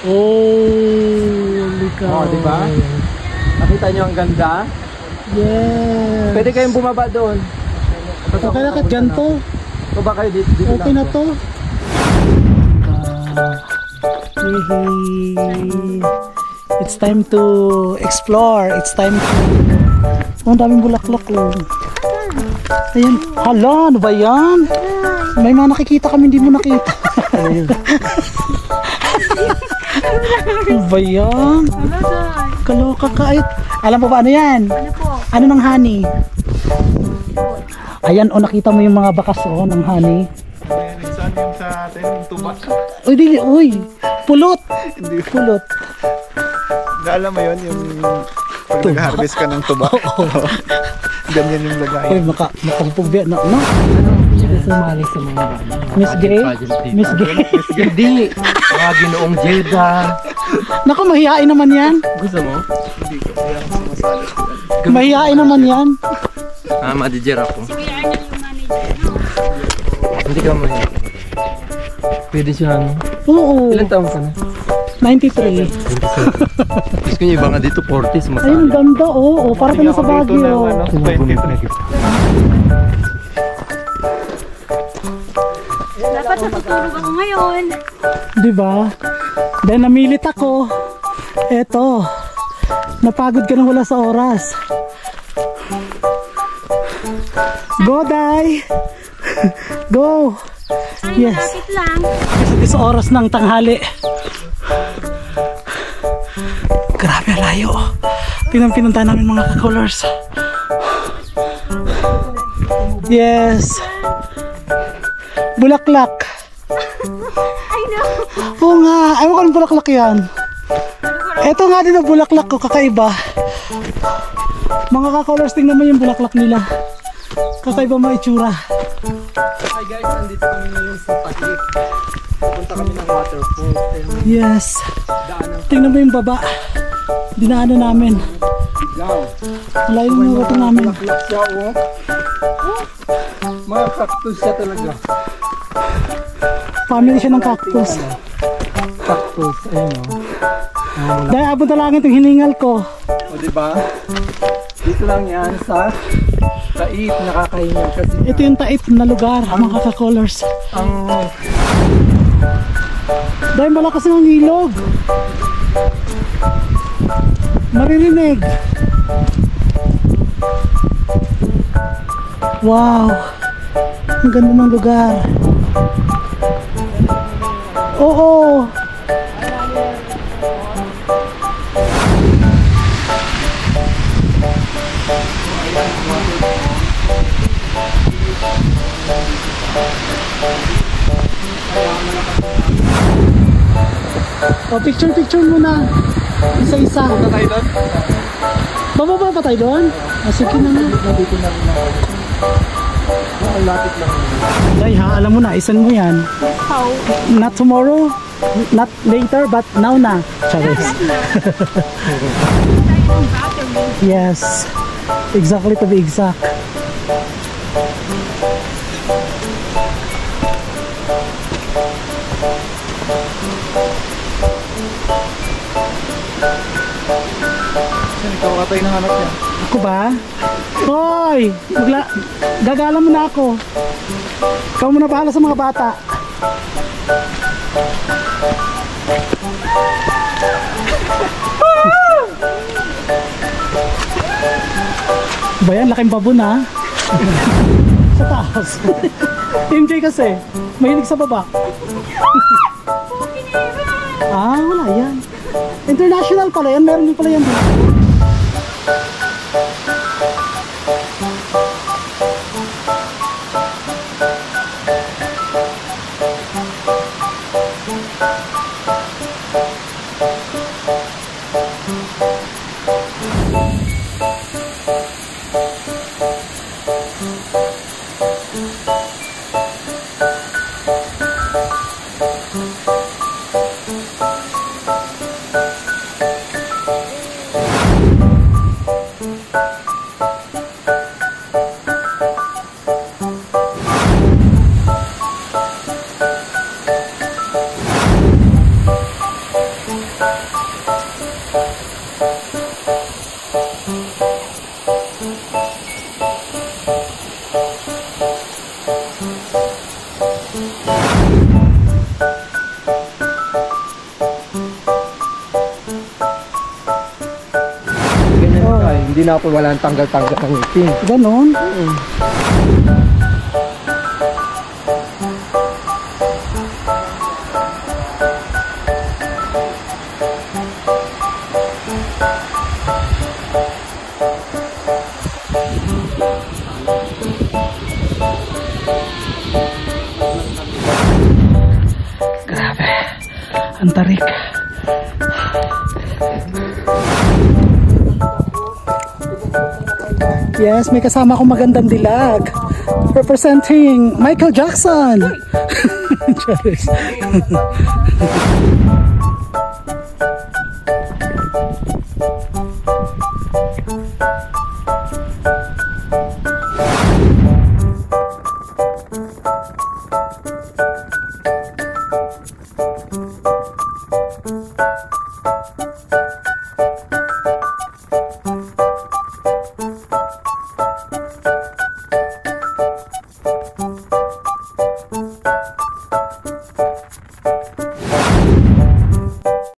Oh, di ba? Nakita nyo ang ganda? Yes. Pwede kayong bumaba doon. Okay na kat ganito. O ba kayo dito Okay na lang? to. It's time to explore. It's time to... Oh, ang daming bulaklak oh. Ayan. Hala, ano ba yan? May mga nakikita kami hindi mo nakita. Ano ba yan? Kaloka ka. Alam mo ba ano yan? Ano po? Ano ng honey? Ayan o, nakita mo yung mga bakas o ng honey. Saan yung sa atin? Yung tuba? Uy, dili, uy. Pulot. Pulot. Alam mo yun, yung pag nag-harvest ka ng tuba. Ganyan yung lagay. Uy, makapagpugbiya na, no? Sumali sa mga Miss Gay? Miss Gay? Hindi. Mga ginoong Jeddah. Naku, mahihain naman yan. Gusto mo? Hindi ko kaya sumasali. Mahihain naman yan. Manager ako. Si Kuya Arnold yung manager. Hindi ka mahihain. Pwede siya ano? Oo. Ilan taon ka na? 93. Gusto ko yung iba nga dito 40s Ayun, masali. ganda oh. Para ka na sa Baguio. 23. Dapat natutulog ako ngayon. Diba? Dahil namilit ako. Eto. Napagod ka nang wala sa oras. Go, Day! Go! Yes. Malapit lang. Isa oras ng tanghali. Grabe, layo. Pinunta namin mga ka-colors. Yes. Bulaklak. I know. Oo nga. Ayaw ko ng bulaklak yan. Eto nga din ang bulaklak ko. Kakaiba. Mga ka-colors, tingnan mo yung bulaklak nila. Kakaiba mga itsura. Hi guys, nandito kami ngayon sa Taguig. Pupunta kami ng waterfall. Yes. Tingnan mo yung baba. Dinaanan namin. Biglaw. Malayo yung mga namin. Bulaklak siya oh. Mga cactus siya talaga. Family siya ng cactus. Cactus, ayun oh. Dahil abot na lang itong hiningal ko. O diba? Dito lang yan sa Taif, nakakahingal kasi Ito yung Taif na lugar, mga ka-colors. ang Dahil malakas ng ilog. Maririnig. Wow. Ang ganda ng lugar. Oo. O, picture muna. Isa-isa. punta tayo doon. Bababa pa tayo doon? Sige na nga. Nandito na rin ako. Ang lapit lang. Day ha, alam mo na, isan mo yan. How? Not tomorrow, not later, but now na. Charis. Tayo ng battery. Yes. Exactly, to be exact. Ikaw ka tayo nahanap niya. Ako ba? Hoy! Gagala mo na ako. Ikaw muna bahala sa mga bata. Ba yan? Laking babon ha? Sa taas. MJ kasi, mahilig sa baba. Wala yan. International pala yan, meron din pala yan. Ganyan na tayo. Hindi na ako walang tanggal-tanggal ng ngipin. Ganon. Grabe. Ang tarik. Yes, may kasama akong magandang dilag. Representing Michael Jackson. Charis.